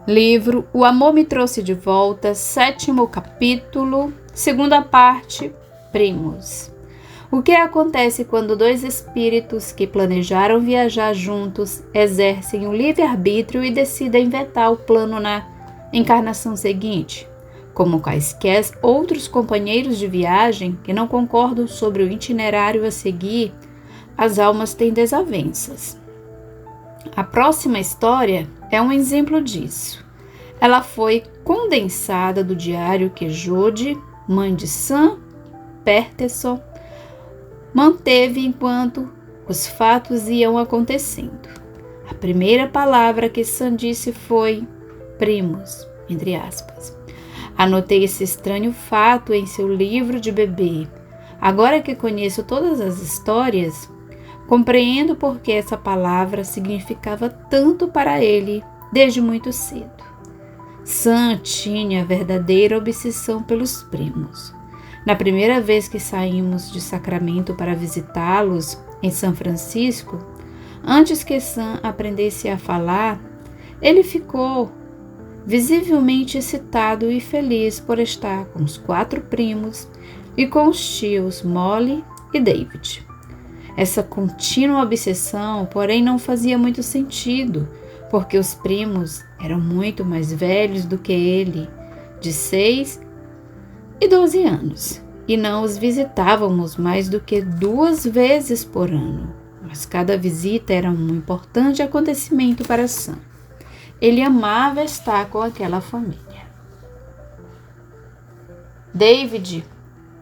Livro O Amor Me Trouxe de Volta, 7º capítulo, 2ª parte, Primos. O que acontece quando dois espíritos que planejaram viajar juntos exercem o livre-arbítrio e decidem vetar o plano na encarnação seguinte? Como quaisquer outros companheiros de viagem que não concordam sobre o itinerário a seguir, as almas têm desavenças. A próxima história é um exemplo disso. Ela foi condensada do diário que Jode, mãe de Sam Peterson, manteve enquanto os fatos iam acontecendo. A primeira palavra que Sam disse foi primos, entre aspas. Anotei esse estranho fato em seu livro de bebê. Agora que conheço todas as histórias, compreendo por que essa palavra significava tanto para ele desde muito cedo. Sam tinha verdadeira obsessão pelos primos. Na primeira vez que saímos de Sacramento para visitá-los em São Francisco, antes que Sam aprendesse a falar, ele ficou visivelmente excitado e feliz por estar com os 4 primos e com os tios Molly e David. Essa contínua obsessão, porém, não fazia muito sentido, porque os primos eram muito mais velhos do que ele, de 6 e 12 anos, e não os visitávamos mais do que 2 vezes por ano. Mas cada visita era um importante acontecimento para Sam. Ele amava estar com aquela família. David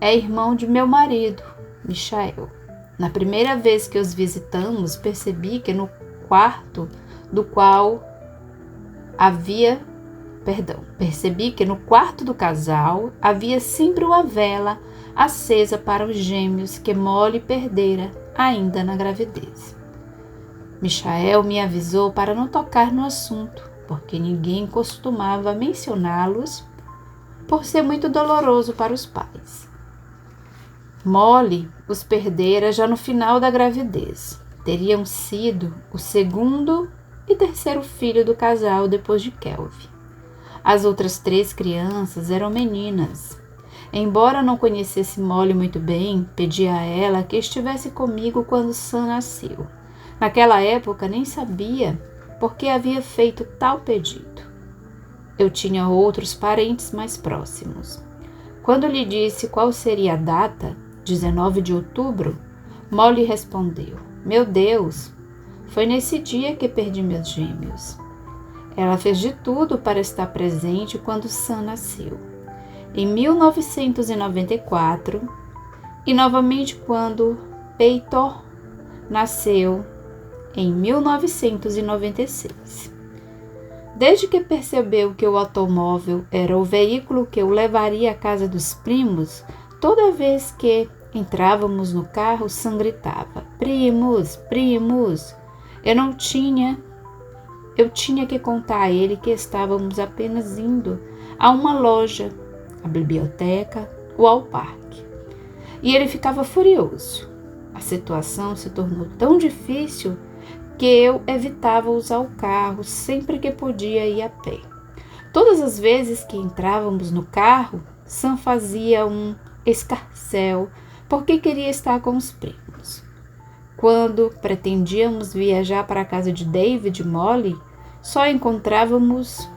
é irmão de meu marido, Michael. Na primeira vez que os visitamos, percebi que no quarto do casal havia sempre uma vela acesa para os gêmeos que Molly perdera ainda na gravidez. Michael me avisou para não tocar no assunto, porque ninguém costumava mencioná-los por ser muito doloroso para os pais. Molly os perdera já no final da gravidez. Teriam sido o 2º e 3º filho do casal depois de Kelvin. As outras 3 crianças eram meninas. Embora não conhecesse Molly muito bem, pedi a ela que estivesse comigo quando Sam nasceu. Naquela época nem sabia por que havia feito tal pedido. Eu tinha outros parentes mais próximos. Quando lhe disse qual seria a data, 19 de outubro, Molly respondeu: meu Deus, foi nesse dia que perdi meus gêmeos. Ela fez de tudo para estar presente quando Sam nasceu, em 1994, e novamente quando Peyton nasceu, em 1996. Desde que percebeu que o automóvel era o veículo que o levaria à casa dos primos, toda vez que entrávamos no carro, Sam gritava: primos, primos. Eu tinha que contar a ele que estávamos apenas indo a uma loja, à biblioteca ou ao parque. E ele ficava furioso. A situação se tornou tão difícil que eu evitava usar o carro sempre que podia ir a pé. Todas as vezes que entrávamos no carro, Sam fazia um escarcéu porque queria estar com os primos. Quando pretendíamos viajar para a casa de David e Molly, só encontrávamos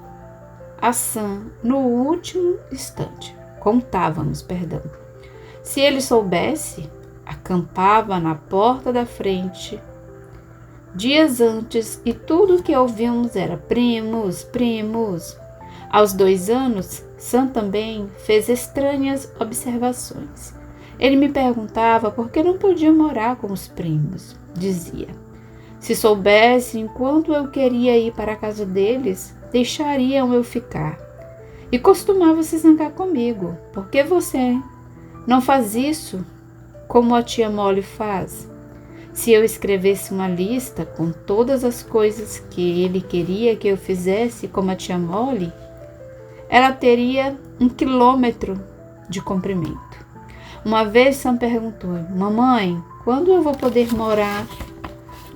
a Sam no último instante. Se ele soubesse, acampava na porta da frente dias antes e tudo o que ouvimos era primos, primos. Aos 2 anos, Sam também fez estranhas observações. Ele me perguntava por que não podia morar com os primos. Dizia: se soubesse enquanto eu queria ir para a casa deles, deixariam eu ficar. E costumava se zangar comigo. Por que você não faz isso como a tia Molly faz? Se eu escrevesse uma lista com todas as coisas que ele queria que eu fizesse como a tia Molly, ela teria 1 quilômetro de comprimento. Uma vez Sam perguntou: mamãe, quando eu vou poder morar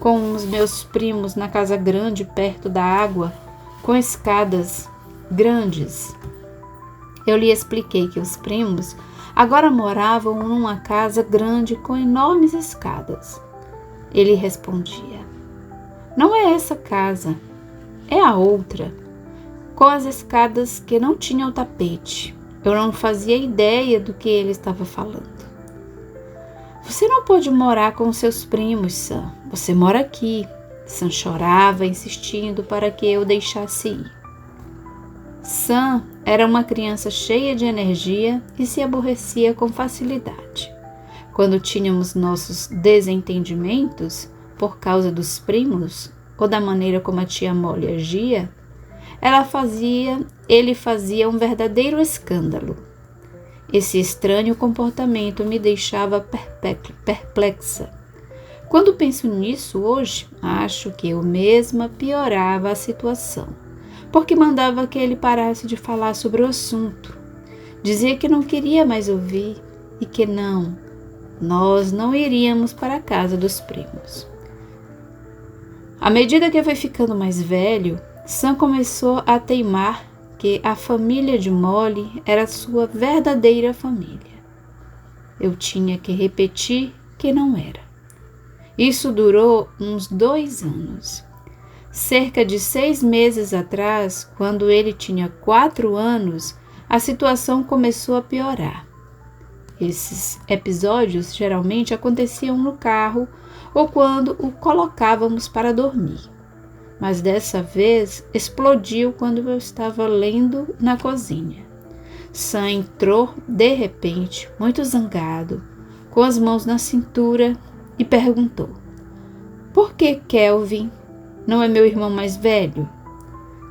com os meus primos na casa grande perto da água com escadas grandes. Eu lhe expliquei que os primos agora moravam numa casa grande com enormes escadas. Ele respondia: não é essa casa, é a outra, com as escadas que não tinham tapete. Eu não fazia ideia do que ele estava falando. Você não pode morar com seus primos, Sam. Você mora aqui. Sam chorava, insistindo para que eu deixasse ir. Sam era uma criança cheia de energia e se aborrecia com facilidade. Quando tínhamos nossos desentendimentos por causa dos primos ou da maneira como a tia Molly agia, ele fazia um verdadeiro escândalo. Esse estranho comportamento me deixava perplexa. Quando penso nisso hoje, acho que eu mesma piorava a situação, porque mandava que ele parasse de falar sobre o assunto. Dizia que não queria mais ouvir e que nós não iríamos para a casa dos primos. À medida que eu fui ficando mais velho, Sam começou a teimar que a família de Molly era sua verdadeira família. Eu tinha que repetir que não era. Isso durou uns 2 anos. Cerca de 6 meses atrás, quando ele tinha 4 anos, a situação começou a piorar. Esses episódios geralmente aconteciam no carro ou quando o colocávamos para dormir. Mas dessa vez explodiu quando eu estava lendo na cozinha. Sam entrou de repente, muito zangado, com as mãos na cintura e perguntou: por que Kelvin não é meu irmão mais velho?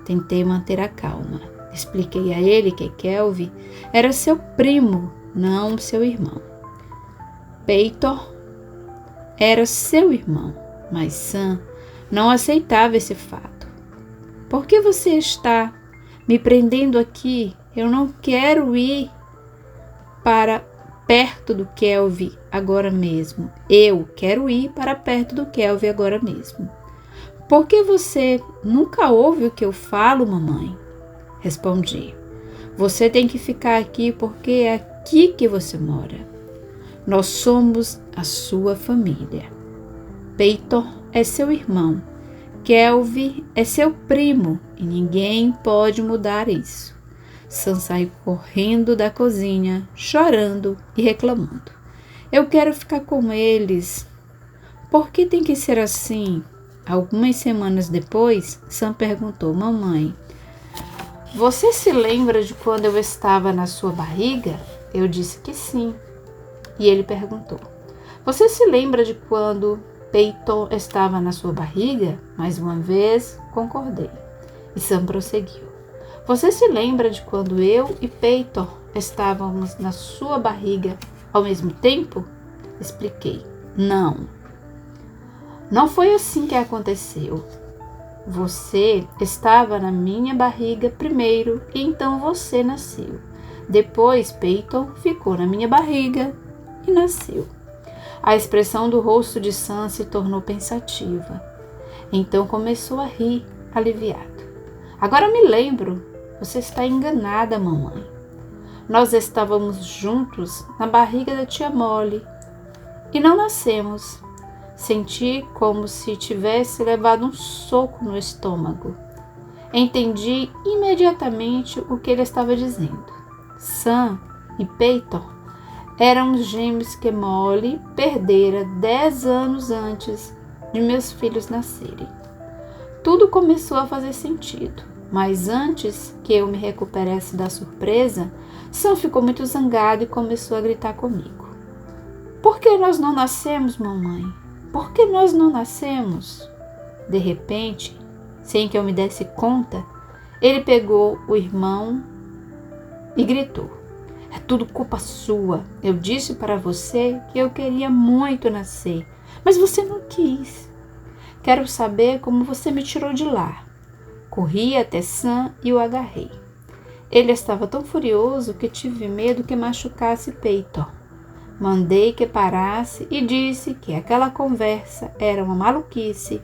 Tentei manter a calma. Expliquei a ele que Kelvin era seu primo, não seu irmão. Peyton era seu irmão, mas Sam não aceitava esse fato. Por que você está me prendendo aqui? Eu não quero ir para perto do Kelvin agora mesmo. Eu quero ir para perto do Kelvin agora mesmo. Por que você nunca ouve o que eu falo, mamãe? Respondi. Você tem que ficar aqui porque é aqui que você mora. Nós somos a sua família. Peyton é seu irmão. Kelvin é seu primo e ninguém pode mudar isso. Sam saiu correndo da cozinha, chorando e reclamando. Eu quero ficar com eles. Por que tem que ser assim? Algumas semanas depois, Sam perguntou: mamãe, você se lembra de quando eu estava na sua barriga? Eu disse que sim. E ele perguntou: você se lembra de quando Peyton estava na sua barriga? Mais uma vez, concordei. E Sam prosseguiu: você se lembra de quando eu e Peyton estávamos na sua barriga ao mesmo tempo? Expliquei: não foi assim que aconteceu. Você estava na minha barriga primeiro e então você nasceu. Depois Peyton ficou na minha barriga e nasceu. A expressão do rosto de Sam se tornou pensativa. Então começou a rir, aliviado. Agora me lembro, você está enganada, mamãe. Nós estávamos juntos na barriga da tia Molly e não nascemos. Senti como se tivesse levado um soco no estômago. Entendi imediatamente o que ele estava dizendo. Sam e Peyton eram os gêmeos que Molly perdera 10 anos antes de meus filhos nascerem. Tudo começou a fazer sentido, mas antes que eu me recuperasse da surpresa, Sam ficou muito zangado e começou a gritar comigo. Por que nós não nascemos, mamãe? Por que nós não nascemos? De repente, sem que eu me desse conta, ele pegou o irmão e gritou: é tudo culpa sua. Eu disse para você que eu queria muito nascer, mas você não quis. Quero saber como você me tirou de lá. Corri até Sam e o agarrei. Ele estava tão furioso que tive medo que machucasse Peyton. Mandei que parasse e disse que aquela conversa era uma maluquice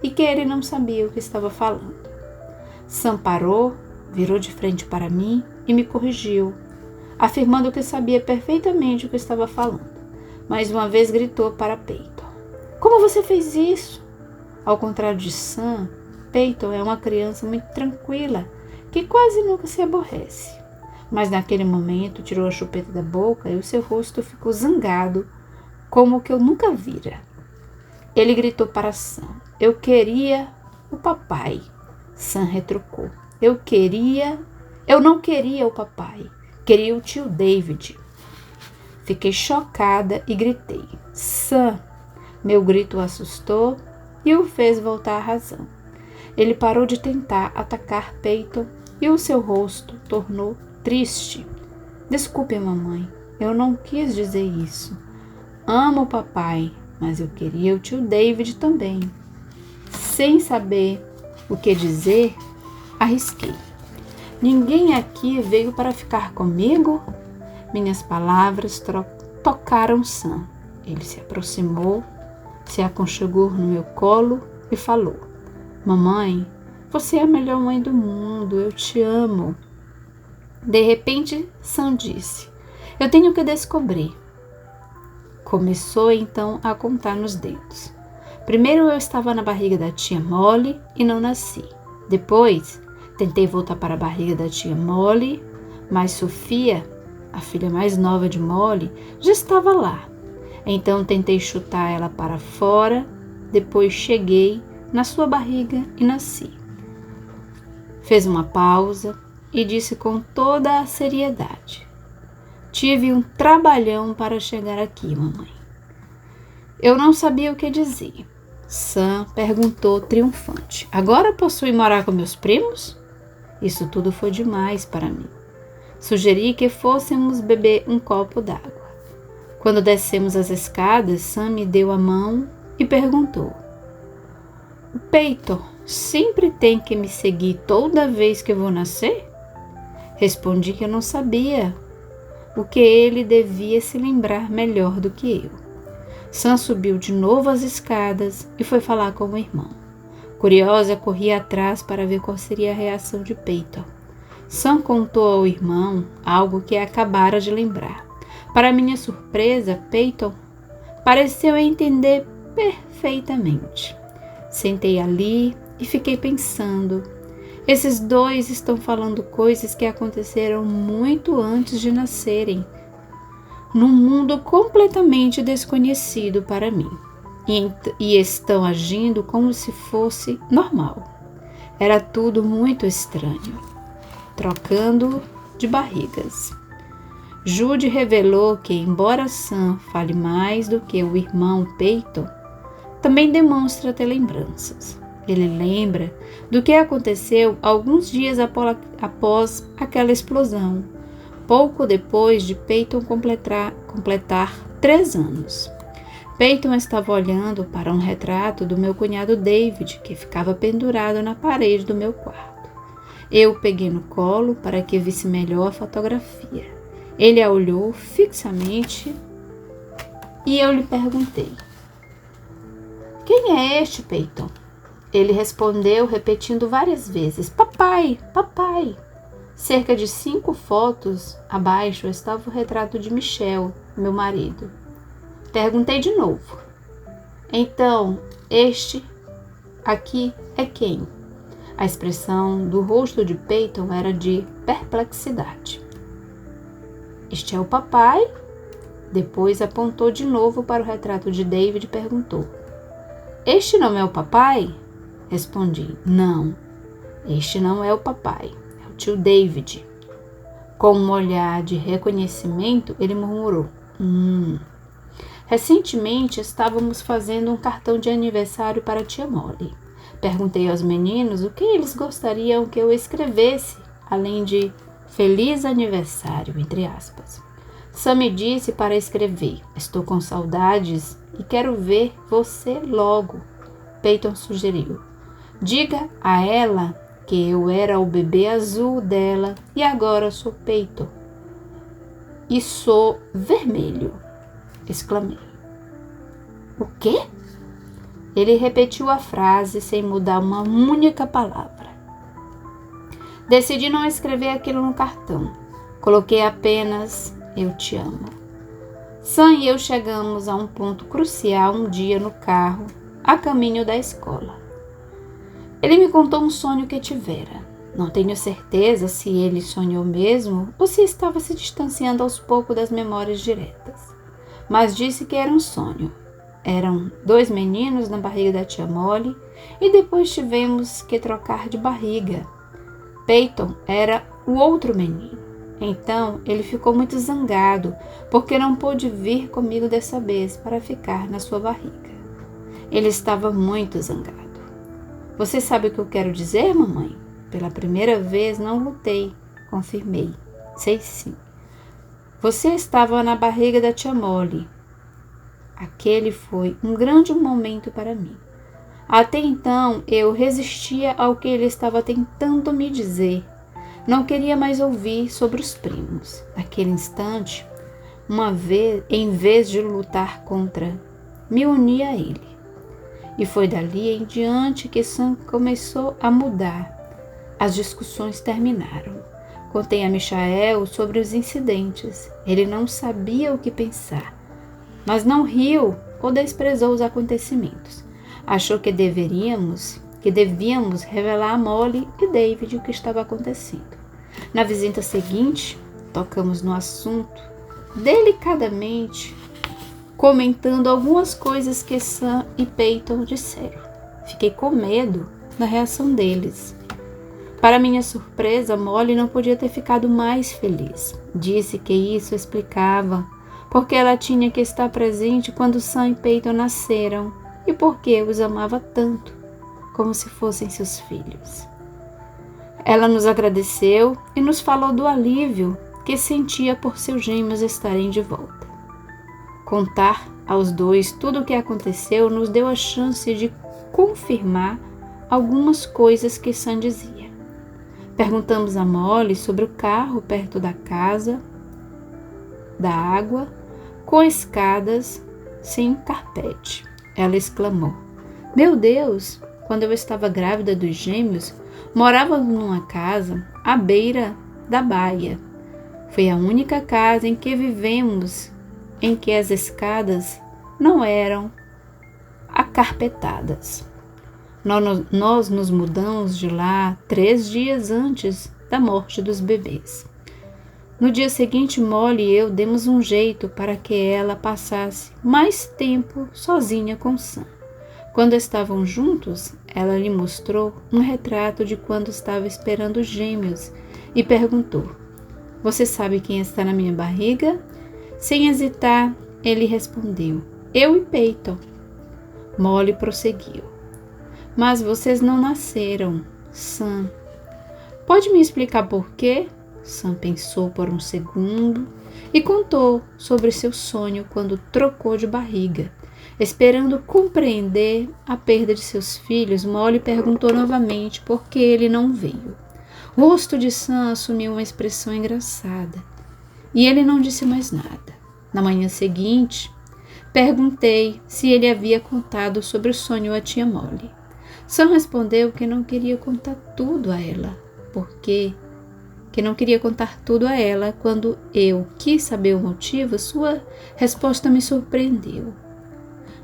e que ele não sabia o que estava falando. Sam parou, virou de frente para mim e me corrigiu, afirmando que sabia perfeitamente o que estava falando. Mais uma vez gritou para Peyton: "Como você fez isso?" Ao contrário de Sam, Peyton é uma criança muito tranquila, que quase nunca se aborrece. Mas naquele momento tirou a chupeta da boca e o seu rosto ficou zangado, como o que eu nunca vira. Ele gritou para Sam: "Eu queria o papai." Sam retrucou: Eu não queria o papai, queria o tio David." Fiquei chocada e gritei: "Sam!" Meu grito o assustou e o fez voltar à razão. Ele parou de tentar atacar Peyton e o seu rosto tornou triste. "Desculpe, mamãe, eu não quis dizer isso. Amo o papai, mas eu queria o tio David também." Sem saber o que dizer, arrisquei: "Ninguém aqui veio para ficar comigo?" Minhas palavras tocaram Sam. Ele se aproximou, se aconchegou no meu colo e falou: "Mamãe, você é a melhor mãe do mundo, eu te amo." De repente, Sam disse: "Eu tenho que descobrir." Começou então a contar nos dedos. Primeiro eu estava na barriga da tia Molly e não nasci. Depois, tentei voltar para a barriga da tia Molly, mas Sofia, a filha mais nova de Molly, já estava lá. Então tentei chutar ela para fora, depois cheguei na sua barriga e nasci. Fez uma pausa e disse com toda a seriedade: "Tive um trabalhão para chegar aqui, mamãe." Eu não sabia o que dizer. Sam perguntou triunfante: "Agora posso ir morar com meus primos?" Isso tudo foi demais para mim. Sugeri que fôssemos beber um copo d'água. Quando descemos as escadas, Sam me deu a mão e perguntou: "O Peyton sempre tem que me seguir toda vez que eu vou nascer?" Respondi que eu não sabia, o que ele devia se lembrar melhor do que eu. Sam subiu de novo as escadas e foi falar com o irmão. Curiosa, corri atrás para ver qual seria a reação de Peyton. Sam contou ao irmão algo que acabara de lembrar. Para minha surpresa, Peyton pareceu entender perfeitamente. Sentei ali e fiquei pensando: esses dois estão falando coisas que aconteceram muito antes de nascerem, num mundo completamente desconhecido para mim, e estão agindo como se fosse normal. Era tudo muito estranho. Trocando de barrigas. Jude revelou que, embora Sam fale mais do que o irmão Peyton, também demonstra ter lembranças. Ele lembra do que aconteceu alguns dias após aquela explosão, pouco depois de Peyton completar 3 anos. Peyton estava olhando para um retrato do meu cunhado David, que ficava pendurado na parede do meu quarto. Eu o peguei no colo para que visse melhor a fotografia. Ele a olhou fixamente e eu lhe perguntei: "Quem é este, Peyton?" Ele respondeu, repetindo várias vezes: "Papai, papai." Cerca de 5 fotos abaixo estava o retrato de Michel, meu marido. Perguntei de novo: "Então, este aqui é quem?" A expressão do rosto de Peyton era de perplexidade. "Este é o papai." Depois apontou de novo para o retrato de David e perguntou: "Este não é o papai?" Respondi: "Não, este não é o papai, é o tio David." Com um olhar de reconhecimento, ele murmurou: Recentemente estávamos fazendo um cartão de aniversário para a tia Molly. Perguntei aos meninos o que eles gostariam que eu escrevesse, além de Feliz Aniversário, entre aspas. Sam me disse para escrever: Estou com saudades e quero ver você logo. Peyton sugeriu: Diga a ela que eu era o bebê azul dela e agora sou Peyton. E sou vermelho, exclamei. O quê? Ele repetiu a frase sem mudar uma única palavra. Decidi não escrever aquilo no cartão. Coloquei apenas "Eu te amo". Sam e eu chegamos a um ponto crucial um dia no carro, a caminho da escola. Ele me contou um sonho que tivera. Não tenho certeza se ele sonhou mesmo ou se estava se distanciando aos poucos das memórias diretas. Mas disse que era um sonho. Eram 2 meninos na barriga da tia Molly e depois tivemos que trocar de barriga. Peyton era o outro menino. Então ele ficou muito zangado porque não pôde vir comigo dessa vez para ficar na sua barriga. Ele estava muito zangado. "Você sabe o que eu quero dizer, mamãe?" "Pela primeira vez não lutei", confirmei. "Sei sim. Você estava na barriga da tia Molly." Aquele foi um grande momento para mim. Até então eu resistia ao que ele estava tentando me dizer. Não queria mais ouvir sobre os primos. Naquele instante, em vez de lutar contra, me uni a ele. E foi dali em diante que Sam começou a mudar. As discussões terminaram. Contei a Michael sobre os incidentes. Ele não sabia o que pensar, mas não riu ou desprezou os acontecimentos. Achou que devíamos revelar a Molly e David o que estava acontecendo. Na visita seguinte, tocamos no assunto, delicadamente, comentando algumas coisas que Sam e Peyton disseram. Fiquei com medo da reação deles. Para minha surpresa, Molly não podia ter ficado mais feliz. Disse que isso explicava porque ela tinha que estar presente quando Sam e Peyton nasceram e porque os amava tanto, como se fossem seus filhos. Ela nos agradeceu e nos falou do alívio que sentia por seus gêmeos estarem de volta. Contar aos 2 tudo o que aconteceu nos deu a chance de confirmar algumas coisas que Sam dizia. Perguntamos a Molly sobre o carro perto da casa, da água, com escadas, sem carpete. Ela exclamou: "Meu Deus! Quando eu estava grávida dos gêmeos, morávamos numa casa à beira da baía. Foi a única casa em que vivemos em que as escadas não eram acarpetadas. Nós nos mudamos de lá 3 dias antes da morte dos bebês. No dia seguinte, Molly e eu demos um jeito para que ela passasse mais tempo sozinha com Sam. Quando estavam juntos, ela lhe mostrou um retrato de quando estava esperando os gêmeos e perguntou: "Você sabe quem está na minha barriga?" Sem hesitar, ele respondeu: "Eu e Peyton." Molly prosseguiu: "Mas vocês não nasceram, Sam. Pode me explicar por quê?" Sam pensou por um segundo e contou sobre seu sonho quando trocou de barriga. Esperando compreender a perda de seus filhos, Molly perguntou novamente por que ele não veio. O rosto de Sam assumiu uma expressão engraçada e ele não disse mais nada. Na manhã seguinte, perguntei se ele havia contado sobre o sonho à tia Molly. Sam respondeu que não queria contar tudo a ela, Quando eu quis saber o motivo, sua resposta me surpreendeu.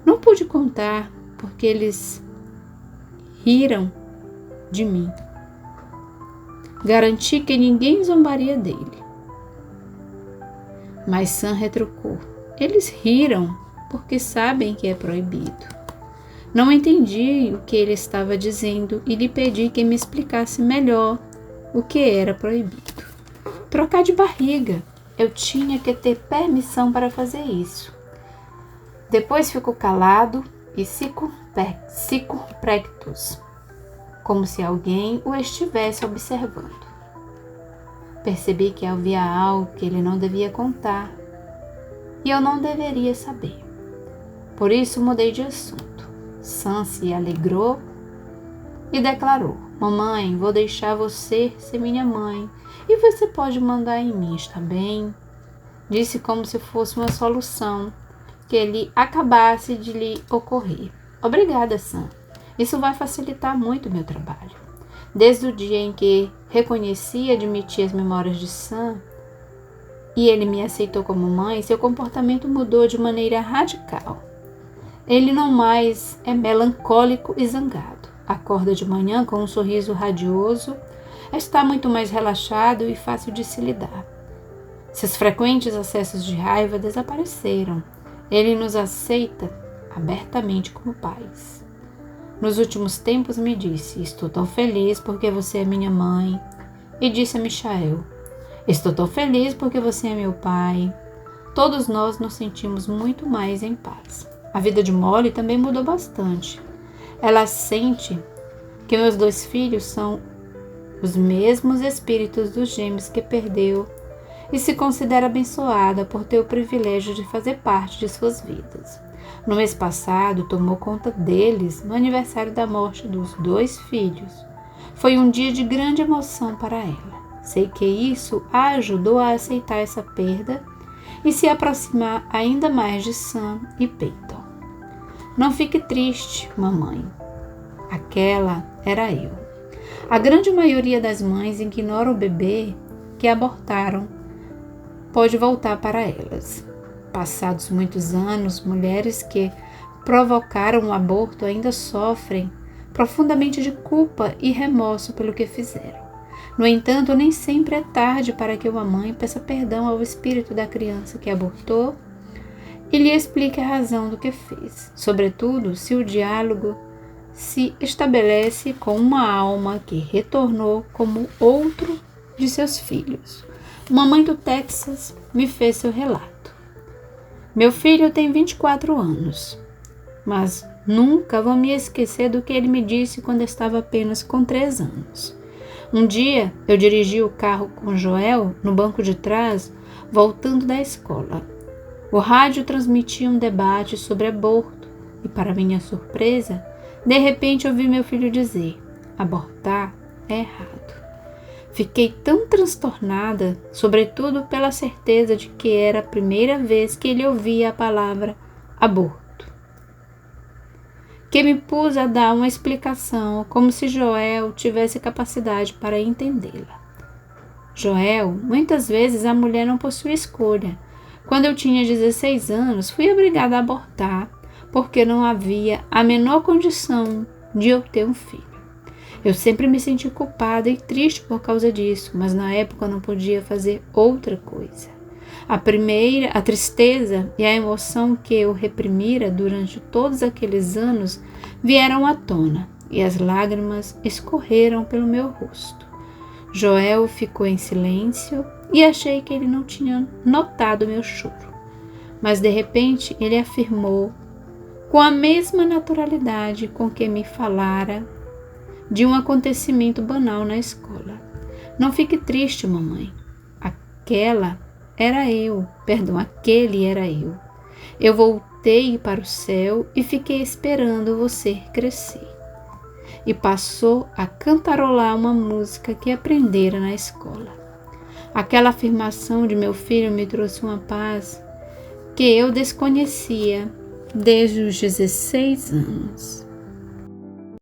Não pude contar porque eles riram de mim. Garanti que ninguém zombaria dele. Mas Sam retrucou: "Eles riram porque sabem que é proibido." Não entendi o que ele estava dizendo e lhe pedi que me explicasse melhor o que era proibido. Trocar de barriga. Eu tinha que ter permissão para fazer isso. Depois ficou calado e circunspectus, como se alguém o estivesse observando. Percebi que havia algo que ele não devia contar e eu não deveria saber. Por isso mudei de assunto. Sam se alegrou e declarou: "Mamãe, vou deixar você ser minha mãe e você pode mandar em mim, está bem?" Disse como se fosse uma solução que ele acabasse de lhe ocorrer. "Obrigada, Sam. Isso vai facilitar muito o meu trabalho." Desde o dia em que reconheci e admiti as memórias de Sam e ele me aceitou como mãe, seu comportamento mudou de maneira radical. Ele não mais é melancólico e zangado. Acorda de manhã com um sorriso radioso, está muito mais relaxado e fácil de se lidar. Seus frequentes acessos de raiva desapareceram. Ele nos aceita abertamente como pais. Nos últimos tempos me disse: estou tão feliz porque você é minha mãe. E disse a Michael: estou tão feliz porque você é meu pai. Todos nós nos sentimos muito mais em paz. A vida de Molly também mudou bastante. Ela sente que meus 2 filhos são os mesmos espíritos dos gêmeos que perdeu e se considera abençoada por ter o privilégio de fazer parte de suas vidas. No mês passado, tomou conta deles no aniversário da morte dos 2 filhos. Foi um dia de grande emoção para ela. Sei que isso a ajudou a aceitar essa perda e se aproximar ainda mais de Sam e Peyton. Não fique triste, mamãe. Aquela era eu. A grande maioria das mães ignora o bebê que abortaram. Pode voltar para elas. Passados muitos anos, mulheres que provocaram o aborto ainda sofrem profundamente de culpa e remorso pelo que fizeram. No entanto, nem sempre é tarde para que uma mãe peça perdão ao espírito da criança que abortou e lhe explique a razão do que fez, sobretudo se o diálogo se estabelece com uma alma que retornou como outro de seus filhos. Uma mãe do Texas me fez seu relato. Meu filho tem 24 anos, mas nunca vou me esquecer do que ele me disse quando estava apenas com 3 anos. Um dia, eu dirigi o carro com Joel no banco de trás, voltando da escola. O rádio transmitia um debate sobre aborto e, para minha surpresa, de repente ouvi meu filho dizer: abortar é errado. Fiquei tão transtornada, sobretudo pela certeza de que era a primeira vez que ele ouvia a palavra aborto, que me pus a dar uma explicação como se Joel tivesse capacidade para entendê-la. Joel, muitas vezes a mulher não possui escolha. Quando eu tinha 16 anos, fui obrigada a abortar porque não havia a menor condição de eu ter um filho. Eu sempre me senti culpada e triste por causa disso, mas na época eu não podia fazer outra coisa. A tristeza e a emoção que eu reprimira durante todos aqueles anos vieram à tona e as lágrimas escorreram pelo meu rosto. Joel ficou em silêncio e achei que ele não tinha notado meu choro. Mas de repente ele afirmou, com a mesma naturalidade com que me falara de um acontecimento banal na escola: não fique triste, mamãe. Aquele era eu. Eu voltei para o céu e fiquei esperando você crescer. E passou a cantarolar uma música que aprendera na escola. Aquela afirmação de meu filho me trouxe uma paz que eu desconhecia desde os 16 anos.